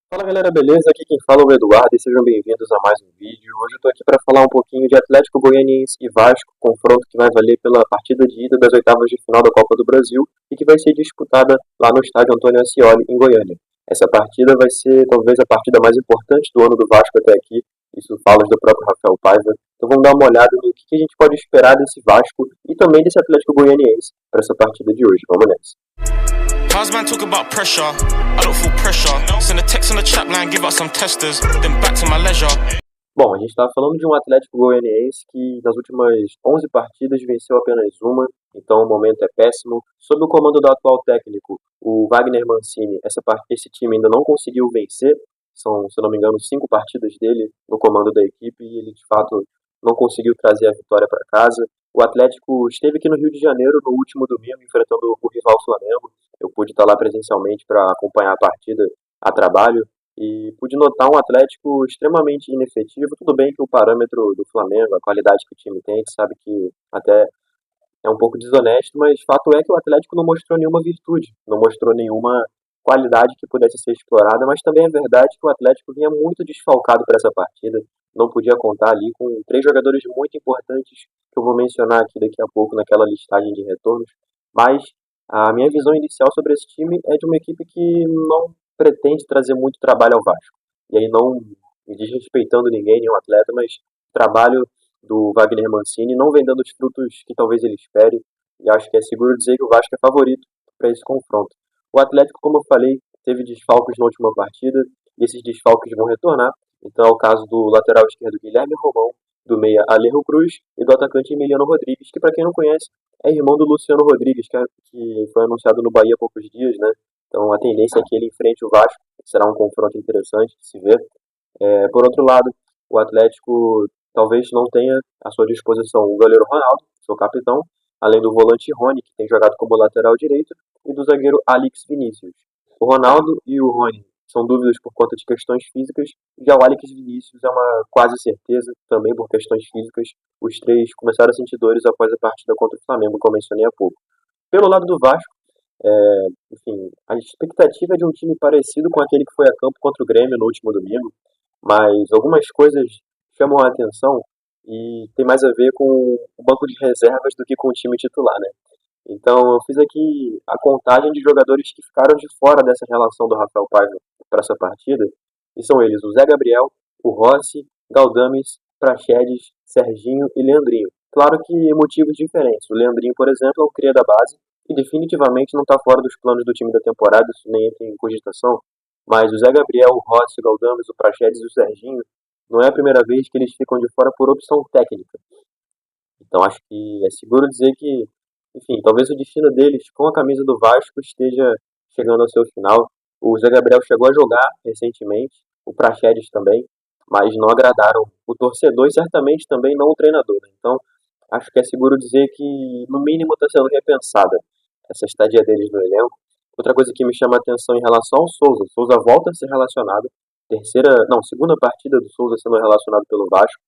Fala galera, beleza? Aqui quem fala é o Eduardo e sejam bem-vindos a mais um vídeo. Hoje eu tô aqui para falar um pouquinho de Atlético Goianiense e Vasco, confronto que vai valer pela partida de ida das oitavas de final da Copa do Brasil e que vai ser disputada lá no estádio Antônio Ascioli, em Goiânia. Essa partida vai ser talvez a partida mais importante do ano do Vasco até aqui, isso falas do próprio Rafael Paiva. Então vamos dar uma olhada no que a gente pode esperar desse Vasco e também desse Atlético Goianiense para essa partida de hoje. Vamos nessa. How's man talk about pressure? I don't feel pressure. Send a text on the chat line, give out some testers, then back to my leisure. Bom, a gente estava falando de um Atlético Goianiense que nas últimas 11 partidas venceu apenas uma, então o momento é péssimo. Sob o comando do atual técnico, o Wagner Mancini, esse time ainda não conseguiu vencer. São, se eu não me engano, 5 partidas dele no comando da equipe e ele de fato não conseguiu trazer a vitória para casa. O Atlético esteve aqui no Rio de Janeiro no último domingo enfrentando o rival Flamengo. Eu pude estar lá presencialmente para acompanhar a partida a trabalho e pude notar um Atlético extremamente inefetivo. Tudo bem que o parâmetro do Flamengo, a qualidade que o time tem, a gente sabe que até é um pouco desonesto, mas fato é que o Atlético não mostrou nenhuma virtude, não mostrou nenhuma qualidade que pudesse ser explorada, mas também é verdade que o Atlético vinha muito desfalcado para essa partida, não podia contar ali com três jogadores muito importantes que eu vou mencionar aqui daqui a pouco naquela listagem de retornos, mas a minha visão inicial sobre esse time é de uma equipe que não pretende trazer muito trabalho ao Vasco. E aí não desrespeitando ninguém, nenhum atleta, mas trabalho do Wagner Mancini não vem dando os frutos que talvez ele espere. E acho que é seguro dizer que o Vasco é favorito para esse confronto. O Atlético, como eu falei, teve desfalques na última partida e esses desfalques vão retornar. Então é o caso do lateral esquerdo Guilherme Romão, do meia Alejo Cruz e do atacante Emiliano Rodrigues, que para quem não conhece é irmão do Luciano Rodrigues, que foi anunciado no Bahia há poucos dias, né? Então a tendência é que ele enfrente o Vasco, será um confronto interessante de se ver. Por outro lado, o Atlético talvez não tenha à sua disposição o goleiro Ronaldo, seu capitão, além do volante Rony, que tem jogado como lateral direito, e do zagueiro Alex Vinícius. O Ronaldo e o Rony são dúvidas por conta de questões físicas, já o Alex Vinícius é uma quase certeza, também por questões físicas. Os três começaram a sentir dores após a partida contra o Flamengo, como eu mencionei há pouco. Pelo lado do Vasco, enfim, a expectativa é de um time parecido com aquele que foi a campo contra o Grêmio no último domingo, mas algumas coisas chamam a atenção e tem mais a ver com o banco de reservas do que com o time titular, né? Então eu fiz aqui a contagem de jogadores que ficaram de fora dessa relação do Rafael Paiva para essa partida, e são eles o Zé Gabriel, o Rossi, Galdames, Praxedes, Serginho e Leandrinho. Claro que motivos diferentes. O Leandrinho, por exemplo, é um cria da base e definitivamente não está fora dos planos do time da temporada, isso nem entra em cogitação. Mas o Zé Gabriel, o Rossi, o Galdames, o Praxedes e o Serginho não é a primeira vez que eles ficam de fora por opção técnica. Então acho que é seguro dizer que, enfim, talvez o destino deles com a camisa do Vasco esteja chegando ao seu final. O Zé Gabriel chegou a jogar recentemente, o Praxedes também, mas não agradaram o torcedor e certamente também não o treinador, né? Então acho que é seguro dizer que, no mínimo, está sendo repensada essa estadia deles no elenco. Outra coisa que me chama a atenção em relação ao Souza. Souza volta a ser relacionado. Segunda partida do Souza sendo relacionado pelo Vasco.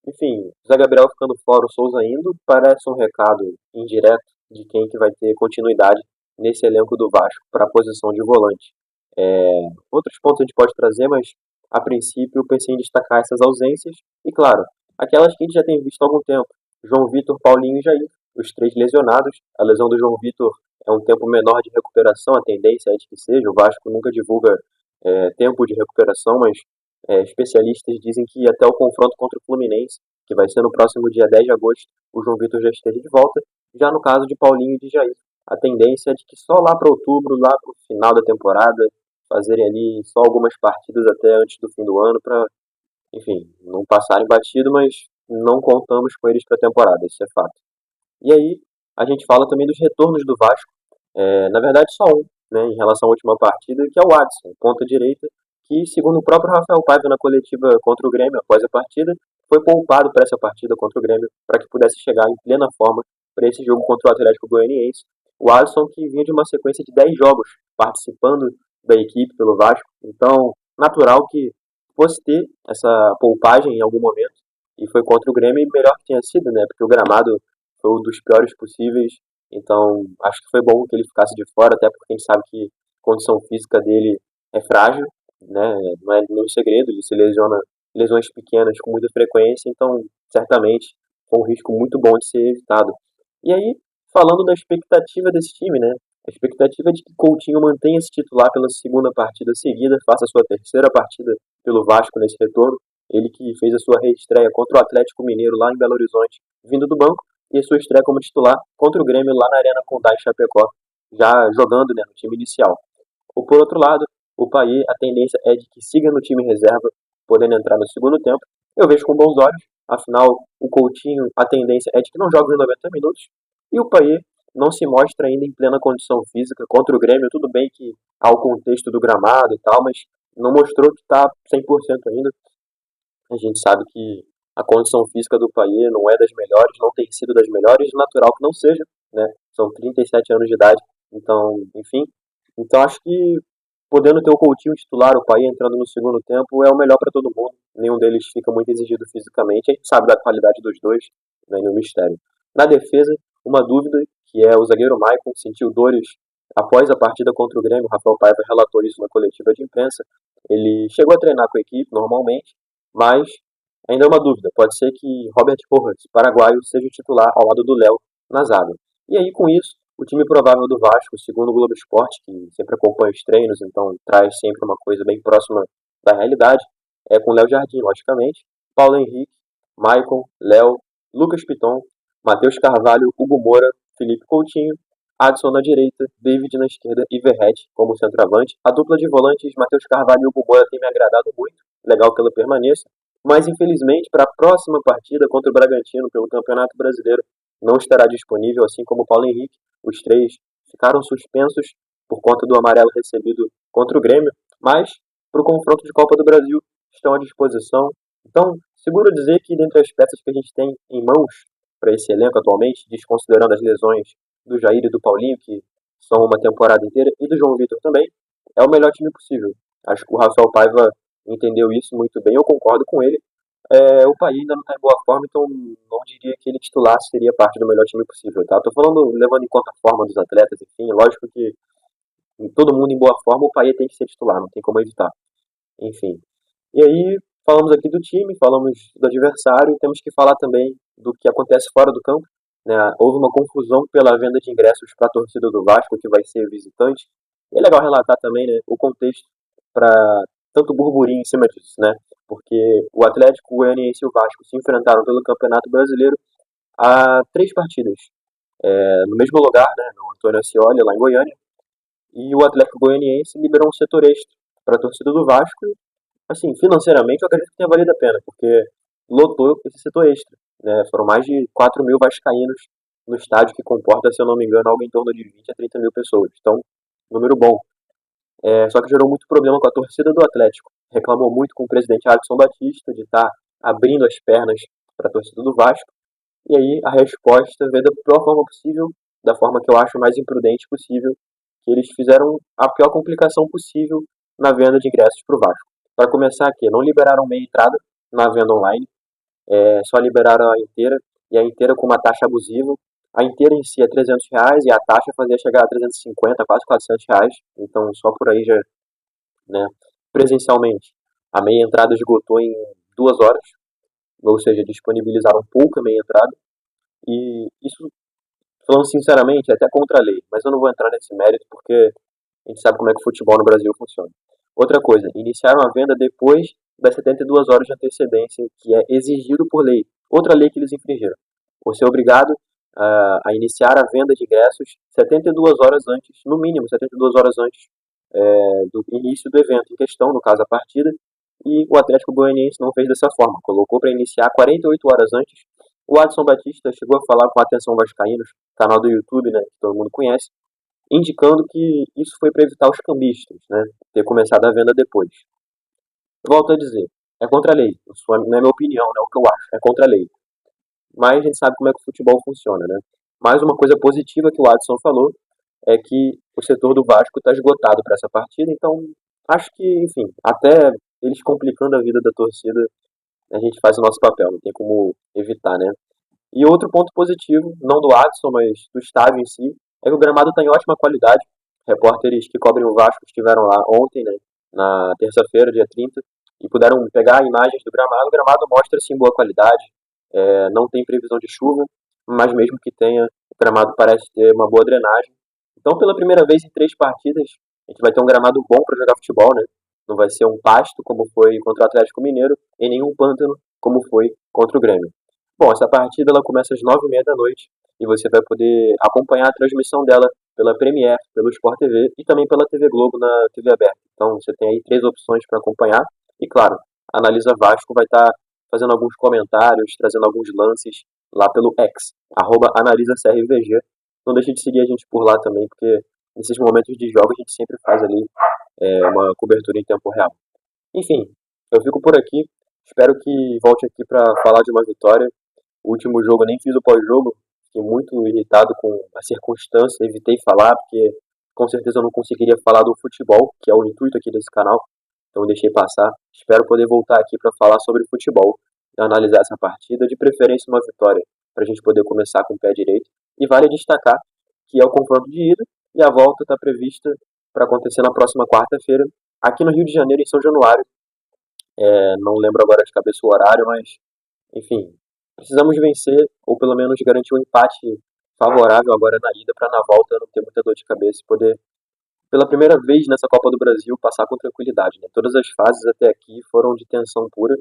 Enfim, Zé Gabriel ficando fora, o Souza indo, parece um recado indireto de quem que vai ter continuidade nesse elenco do Vasco para a posição de volante. Outros pontos a gente pode trazer, mas a princípio eu pensei em destacar essas ausências e, claro, aquelas que a gente já tem visto há algum tempo. João Vitor, Paulinho e Jair, os três lesionados. A lesão do João Vitor é um tempo menor de recuperação, a tendência é de que seja. O Vasco nunca divulga tempo de recuperação, mas especialistas dizem que até o confronto contra o Fluminense, que vai ser no próximo dia 10 de agosto, o João Vitor já esteja de volta. Já no caso de Paulinho e de Jair, a tendência é de que só lá para outubro, lá para o final da temporada, fazerem ali só algumas partidas até antes do fim do ano para, enfim, não passarem batido, mas não contamos com eles para a temporada, isso é fato. E aí, a gente fala também dos retornos do Vasco, na verdade só um, né, em relação à última partida, que é o Adson, ponta direita, que, segundo o próprio Rafael Paiva na coletiva contra o Grêmio após a partida, foi poupado para essa partida contra o Grêmio para que pudesse chegar em plena forma para esse jogo contra o Atlético Goianiense. O Alisson, que vinha de uma sequência de 10 jogos participando da equipe pelo Vasco, então natural que fosse ter essa poupagem em algum momento, e foi contra o Grêmio, e melhor que tenha sido, né, porque o gramado foi um dos piores possíveis, então acho que foi bom que ele ficasse de fora, até porque a gente sabe que a condição física dele é frágil, né? Não é nenhum segredo, ele se lesiona lesões pequenas com muita frequência, então certamente foi um risco muito bom de ser evitado. E aí, falando da expectativa desse time, né? A expectativa é de que Coutinho mantenha-se titular pela segunda partida seguida, faça a sua terceira partida pelo Vasco nesse retorno. Ele que fez a sua reestreia contra o Atlético Mineiro lá em Belo Horizonte, vindo do banco, e a sua estreia como titular contra o Grêmio lá na Arena Condá em Chapecó, já jogando, né, no time inicial. Ou por outro lado, o Payet, a tendência é de que siga no time reserva, podendo entrar no segundo tempo. Eu vejo com bons olhos, afinal, o Coutinho, a tendência é de que não jogue os 90 minutos, e o Payet não se mostra ainda em plena condição física contra o Grêmio. Tudo bem que há o contexto do gramado e tal, mas não mostrou que está 100% ainda. A gente sabe que a condição física do Payet não é das melhores, não tem sido das melhores, natural que não seja, né? São 37 anos de idade, então, enfim. Então acho que podendo ter o Coutinho titular, o Payet entrando no segundo tempo, é o melhor para todo mundo. Nenhum deles fica muito exigido fisicamente. A gente sabe da qualidade dos dois, não é nenhum mistério. Na defesa, uma dúvida, que é o zagueiro Maicon, sentiu dores após a partida contra o Grêmio. O Rafael Paiva relatou isso na coletiva de imprensa. Ele chegou a treinar com a equipe normalmente, mas ainda é uma dúvida. Pode ser que Robert Rojas, paraguaio, seja o titular ao lado do Léo na zaga. E aí, com isso, o time provável do Vasco, segundo o Globo Esporte, que sempre acompanha os treinos, então traz sempre uma coisa bem próxima da realidade, é com Léo Jardim, logicamente, Paulo Henrique, Maicon, Léo, Lucas Piton, Matheus Carvalho, Hugo Moura, Felipe Coutinho, Adson na direita, David na esquerda e Verratti como centroavante. A dupla de volantes, Matheus Carvalho e Hugo Moura, tem me agradado muito. Legal que ela permaneça. Mas, infelizmente, para a próxima partida contra o Bragantino pelo Campeonato Brasileiro, não estará disponível, assim como o Paulo Henrique. Os três ficaram suspensos por conta do amarelo recebido contra o Grêmio, mas para o confronto de Copa do Brasil estão à disposição. Então, seguro dizer que dentre as peças que a gente tem em mãos para esse elenco atualmente, desconsiderando as lesões do Jair e do Paulinho, que são uma temporada inteira, e do João Vitor também, é o melhor time possível. Acho que o Rafael Paiva entendeu isso muito bem, eu concordo com ele. O Payet ainda não está em boa forma, então não diria que ele titular seria parte do melhor time possível, tá? Tô falando levando em conta a forma dos atletas, enfim, lógico que todo mundo em boa forma, o Payet tem que ser titular, não tem como evitar. Enfim. E aí, falamos aqui do time, falamos do adversário, temos que falar também do que acontece fora do campo, né? Houve uma confusão pela venda de ingressos para a torcida do Vasco, que vai ser visitante. E é legal relatar também, né, o contexto para tanto burburinho em cima disso, né? Porque o Atlético Goianiense e o Vasco se enfrentaram pelo Campeonato Brasileiro há 3 partidas, no mesmo lugar, né, no Antônio Ascioli, lá em Goiânia, e o Atlético Goianiense liberou um setor extra para a torcida do Vasco. Assim, financeiramente eu acredito que tenha valido a pena, porque lotou esse setor extra, né? Foram mais de 4 mil vascaínos no estádio, que comporta, se eu não me engano, algo em torno de 20 a 30 mil pessoas. Então, número bom. Só que gerou muito problema com a torcida do Atlético. Reclamou muito com o presidente Adson Batista de estar abrindo as pernas para a torcida do Vasco. E aí a resposta veio da pior forma possível, da forma que eu acho mais imprudente possível, que eles fizeram a pior complicação possível na venda de ingressos para o Vasco. Para começar aqui, não liberaram meia entrada na venda online, só liberaram a inteira, e a inteira com uma taxa abusiva. A inteira em si é R$ 300 e a taxa fazia chegar a 350, quase R$ 400. Então só por aí já, né? Presencialmente, a meia entrada esgotou em 2 horas, ou seja, disponibilizaram pouca meia entrada. E isso, falando sinceramente, é até contra a lei, mas eu não vou entrar nesse mérito porque a gente sabe como é que o futebol no Brasil funciona. Outra coisa, iniciaram a venda depois das 72 horas de antecedência, que é exigido por lei. Outra lei que eles infringiram. Você é obrigado a iniciar a venda de ingressos 72 horas antes, no mínimo 72 horas antes do início do evento em questão, no caso a partida, e o Atlético Goianiense não fez dessa forma, colocou para iniciar 48 horas antes. O Adson Batista chegou a falar com a Atenção Vascaínos, canal do YouTube, né, que todo mundo conhece, indicando que isso foi para evitar os cambistas, né, ter começado a venda depois. Eu volto a dizer, é contra a lei, isso não é minha opinião, não é o que eu acho, é contra a lei. Mas a gente sabe como é que o futebol funciona, né? Mais uma coisa positiva que o Adson falou é que o setor do Vasco está esgotado para essa partida, então acho que, enfim, até eles complicando a vida da torcida, a gente faz o nosso papel, não tem como evitar, né? E outro ponto positivo, não do Adson, mas do estádio em si, é que o gramado está em ótima qualidade. Repórteres que cobrem o Vasco estiveram lá ontem, né? na terça-feira, dia 30, e puderam pegar imagens do gramado. O gramado mostra-se em boa qualidade, não tem previsão de chuva, mas mesmo que tenha, o gramado parece ter uma boa drenagem. Então, pela primeira vez em 3 partidas, a gente vai ter um gramado bom para jogar futebol, né? Não vai ser um pasto, como foi contra o Atlético Mineiro, e nenhum pântano, como foi contra o Grêmio. Bom, essa partida ela começa às 9h30 da noite, e você vai poder acompanhar a transmissão dela pela Premiere, pelo Sport TV e também pela TV Globo na TV aberta. Então você tem aí 3 opções para acompanhar. E claro, a Analisa Vasco vai estar fazendo alguns comentários, trazendo alguns lances lá pelo X, @AnalisaCRVG. Não deixe de seguir a gente por lá também, porque nesses momentos de jogo a gente sempre faz ali uma cobertura em tempo real. Enfim, eu fico por aqui. Espero que volte aqui para falar de uma vitória. O último jogo eu nem fiz o pós-jogo, fiquei muito irritado com a circunstância, evitei falar, porque com certeza eu não conseguiria falar do futebol, que é o intuito aqui desse canal, então eu deixei passar. Espero poder voltar aqui para falar sobre futebol e analisar essa partida, de preferência uma vitória, para a gente poder começar com o pé direito. E vale destacar que é o confronto de ida e a volta está prevista para acontecer na próxima quarta-feira, aqui no Rio de Janeiro, em São Januário. Não lembro agora de cabeça o horário, mas enfim, precisamos vencer, ou pelo menos garantir um empate favorável agora na ida, para na volta não ter muita dor de cabeça e poder, pela primeira vez nessa Copa do Brasil, passar com tranquilidade, né? Todas as fases até aqui foram de tensão pura.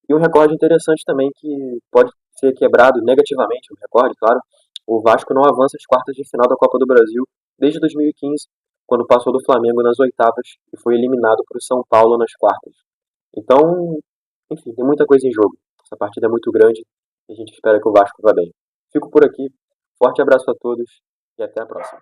E um recorde interessante também que pode ser quebrado negativamente, um recorde, claro. O Vasco não avança às quartas de final da Copa do Brasil desde 2015, quando passou do Flamengo nas oitavas e foi eliminado para o São Paulo nas quartas. Então, enfim, tem muita coisa em jogo. Essa partida é muito grande e a gente espera que o Vasco vá bem. Fico por aqui. Forte abraço a todos e até a próxima.